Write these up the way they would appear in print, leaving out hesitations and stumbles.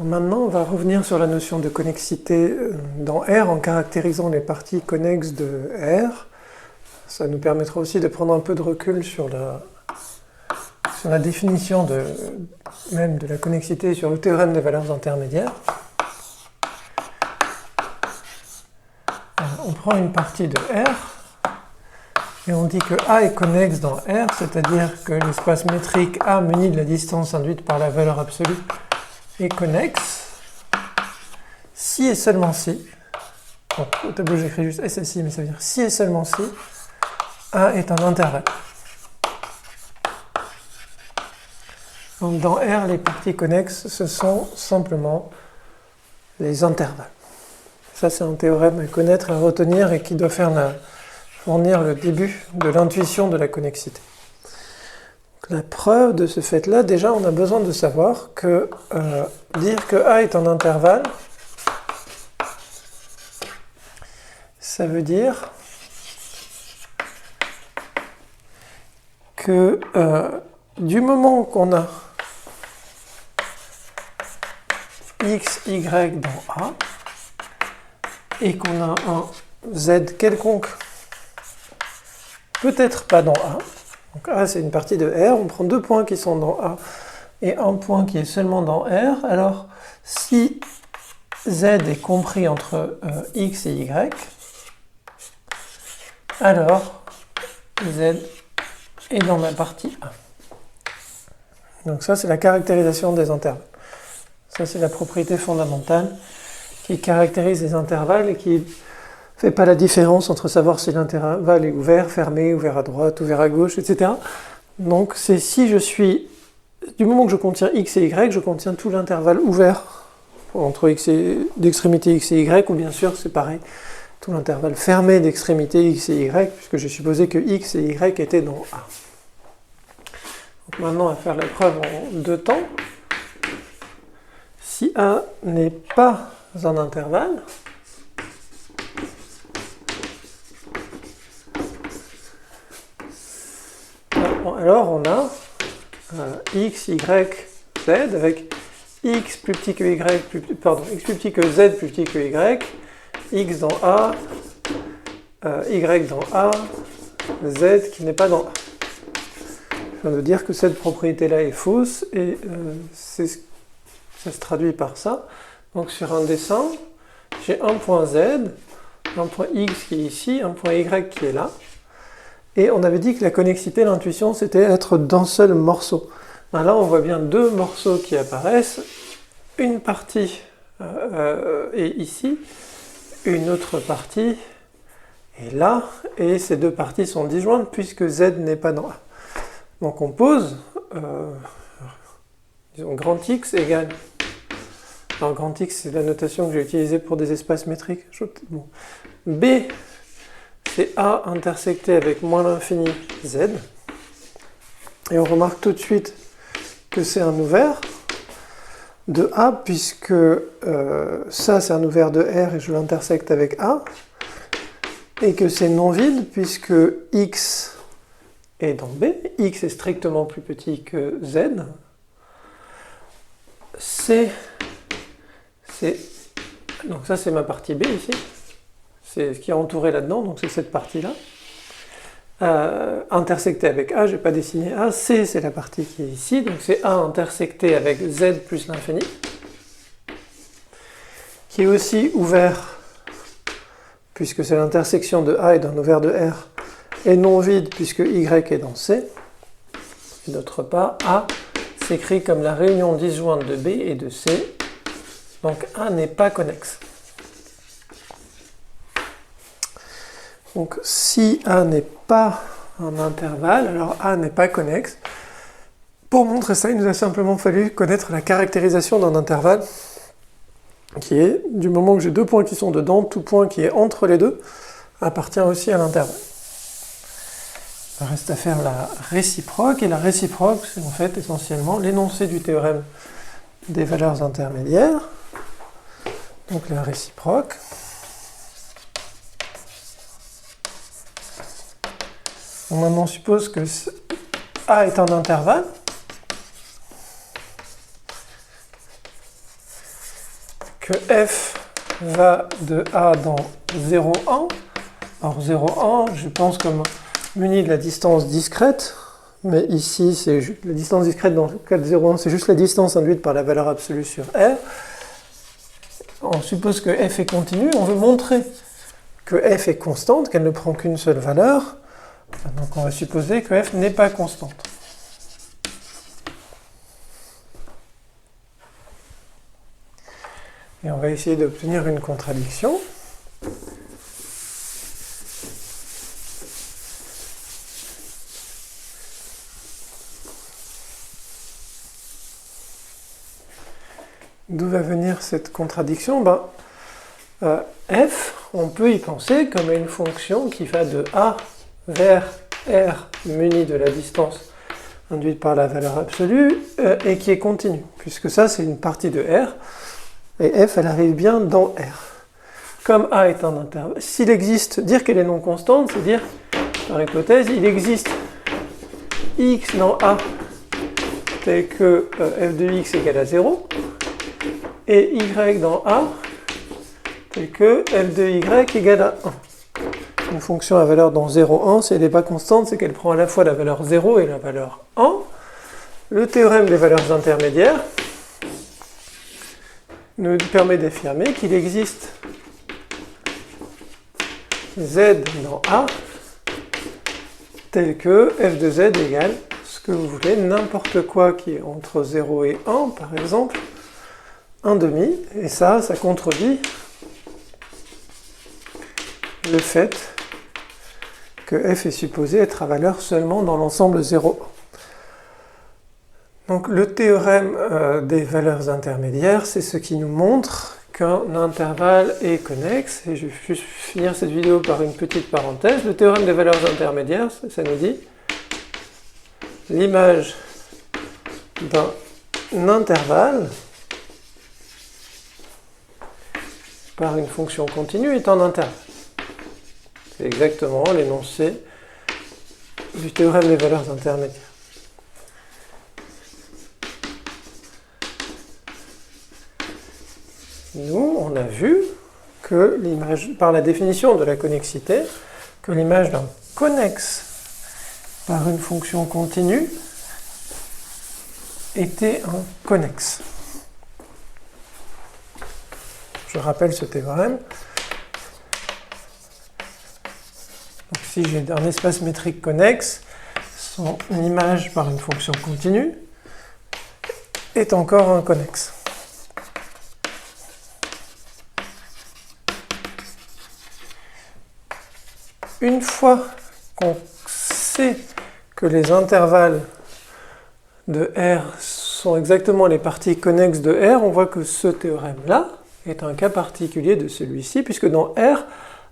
Maintenant, on va revenir sur la notion de connexité dans R en caractérisant les parties connexes de R. Ça nous permettra aussi de prendre un peu de recul sur la définition même de la connexité sur le théorème des valeurs intermédiaires. Alors, on prend une partie de R et on dit que A est connexe dans R, c'est-à-dire que l'espace métrique A muni de la distance induite par la valeur absolue est connexe si et seulement si, donc au tableau j'écris juste SSI, mais ça veut dire si et seulement si A est un intervalle. Donc dans R, les parties connexes, ce sont simplement les intervalles. Ça, c'est un théorème à connaître, à retenir et qui doit fournir le début de l'intuition de la connexité. La preuve de ce fait-là, déjà, on a besoin de savoir que dire que A est un intervalle, ça veut dire que du moment qu'on a x, y dans A, et qu'on a un z quelconque, peut-être pas dans A, donc A c'est une partie de R, on prend deux points qui sont dans A et un point qui est seulement dans R, alors si z est compris entre x et y, alors z est dans la partie A. Donc ça c'est la caractérisation des intervalles. Ça c'est la propriété fondamentale qui caractérise les intervalles et qui ne fait pas la différence entre savoir si l'intervalle est ouvert, fermé, ouvert à droite, ouvert à gauche, etc. Donc c'est si je suis, du moment que je contiens x et y, je contiens tout l'intervalle ouvert entre d'extrémité x et y, ou bien sûr c'est pareil, tout l'intervalle fermé d'extrémité x et y, puisque j'ai supposé que x et y étaient dans A. Donc maintenant, on va faire la preuve en deux temps. Si A n'est pas un intervalle, alors on a x, y, z avec x plus petit que y, x plus petit que z plus petit que y, x dans A, y dans A, z qui n'est pas dans A. Je viens de dire que cette propriété-là est fausse et ça se traduit par ça. Donc sur un dessin, j'ai un point z, un point x qui est ici, un point y qui est là. Et on avait dit que la connexité, l'intuition, c'était être d'un seul morceau. Ben là, on voit bien deux morceaux qui apparaissent. Une partie est ici, une autre partie est là, et ces deux parties sont disjointes puisque z n'est pas dans A. Donc on pose, disons, grand X égale... Alors grand X, c'est la notation que j'ai utilisée pour des espaces métriques. Bon. B, c'est A intersecté avec moins l'infini Z. Et on remarque tout de suite que c'est un ouvert de A, puisque ça, c'est un ouvert de R et je l'intersecte avec A. Et que c'est non vide, puisque X est dans B. X est strictement plus petit que Z. Donc ça c'est ma partie B ici, c'est ce qui est entouré là-dedans, donc c'est cette partie-là. Intersecté avec A, je n'ai pas dessiné A, C c'est la partie qui est ici, donc c'est A intersecté avec Z plus l'infini, qui est aussi ouvert, puisque c'est l'intersection de A et d'un ouvert de R, et non vide puisque Y est dans C. Et d'autre part, A s'écrit comme la réunion disjointe de B et de C. Donc A n'est pas connexe. Donc si A n'est pas un intervalle, alors A n'est pas connexe. Pour montrer ça, il nous a simplement fallu connaître la caractérisation d'un intervalle, qui est, du moment que j'ai deux points qui sont dedans, tout point qui est entre les deux appartient aussi à l'intervalle. Il reste à faire la réciproque, et la réciproque, c'est en fait essentiellement l'énoncé du théorème des valeurs intermédiaires. Donc la réciproque. On maintenant suppose que A est un intervalle. que f va de A dans 0, 1. Alors 0, 1, je pense comme muni de la distance discrète, mais ici, c'est la distance discrète dans le cas de 0, 1, c'est juste la distance induite par la valeur absolue sur R. On suppose que f est continu, on veut montrer que f est constante, qu'elle ne prend qu'une seule valeur, donc on va supposer que f n'est pas constante. Et on va essayer d'obtenir une contradiction. D'où va venir cette contradiction? F, on peut y penser comme une fonction qui va de A vers R munie de la distance induite par la valeur absolue et qui est continue, puisque ça c'est une partie de R, et F elle arrive bien dans R. Comme A est un intervalle, s'il existe, dire qu'elle est non constante, c'est dire, par hypothèse, il existe x dans A tel que f de x égale à 0, et y dans A tel que f de y égale à 1. Une fonction à valeur dans 0, 1, si elle n'est pas constante, c'est qu'elle prend à la fois la valeur 0 et la valeur 1. Le théorème des valeurs intermédiaires nous permet d'affirmer qu'il existe z dans A tel que f de z égale ce que vous voulez, n'importe quoi qui est entre 0 et 1, par exemple, 1,5, et ça contredit le fait que f est supposé être à valeur seulement dans l'ensemble 0. Donc le théorème des valeurs intermédiaires, c'est ce qui nous montre qu'un intervalle est connexe, et je vais juste finir cette vidéo par une petite parenthèse. Le théorème des valeurs intermédiaires, ça nous dit l'image d'un intervalle par une fonction continue est un intervalle. C'est exactement l'énoncé du théorème des valeurs intermédiaires. Nous, on a vu que l'image, par la définition de la connexité, que l'image d'un connexe par une fonction continue était un connexe. Je rappelle ce théorème. Donc, si j'ai un espace métrique connexe, son image par une fonction continue est encore un connexe. Une fois qu'on sait que les intervalles de R sont exactement les parties connexes de R, on voit que ce théorème-là est un cas particulier de celui-ci, puisque dans R,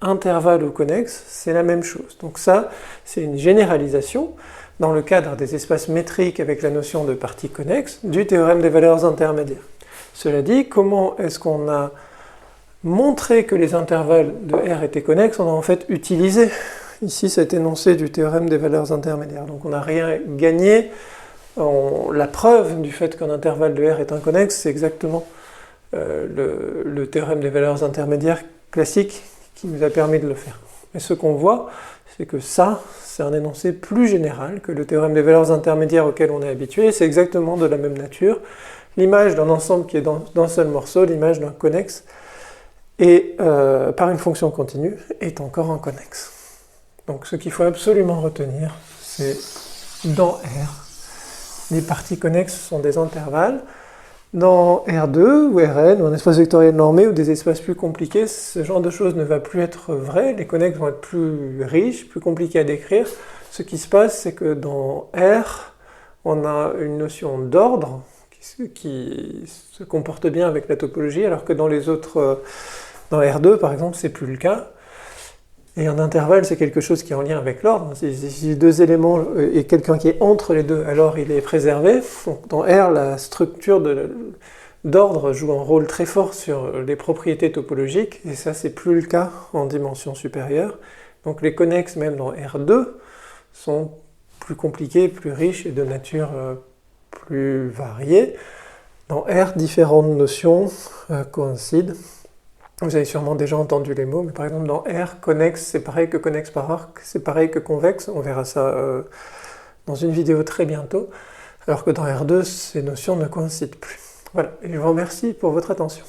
intervalle ou connexe, c'est la même chose. Donc ça, c'est une généralisation dans le cadre des espaces métriques avec la notion de partie connexe du théorème des valeurs intermédiaires. Cela dit, comment est-ce qu'on a montré que les intervalles de R étaient connexes? On a en fait utilisé ici cet énoncé du théorème des valeurs intermédiaires. Donc on n'a rien gagné. La preuve du fait qu'un intervalle de R est inconnexe, c'est exactement le théorème des valeurs intermédiaires classique qui nous a permis de le faire. Mais ce qu'on voit, c'est que ça, c'est un énoncé plus général que le théorème des valeurs intermédiaires auquel on est habitué. C'est exactement de la même nature. L'image d'un ensemble qui est d'un seul morceau, l'image d'un connexe, et par une fonction continue, est encore un connexe. Donc ce qu'il faut absolument retenir, c'est dans R, les parties connexes sont des intervalles. Dans R2 ou Rn, ou un espace vectoriel normé, ou des espaces plus compliqués, ce genre de choses ne va plus être vrai, les connexes vont être plus riches, plus compliqués à décrire. Ce qui se passe, c'est que dans R, on a une notion d'ordre qui se comporte bien avec la topologie, alors que dans les autres, dans R2 par exemple, c'est plus le cas. Et un intervalle, c'est quelque chose qui est en lien avec l'ordre. Si deux éléments et quelqu'un qui est entre les deux, alors il est préservé. Donc dans R, la structure d'ordre joue un rôle très fort sur les propriétés topologiques, et ça, c'est plus le cas en dimension supérieure. Donc les connexes, même dans R2, sont plus compliqués, plus riches et de nature plus variée. Dans R, différentes notions coïncident. Vous avez sûrement déjà entendu les mots, mais par exemple dans R, connexe, c'est pareil que connexe par arc, c'est pareil que convexe, on verra ça dans une vidéo très bientôt, alors que dans R2, ces notions ne coïncident plus. Voilà, et je vous remercie pour votre attention.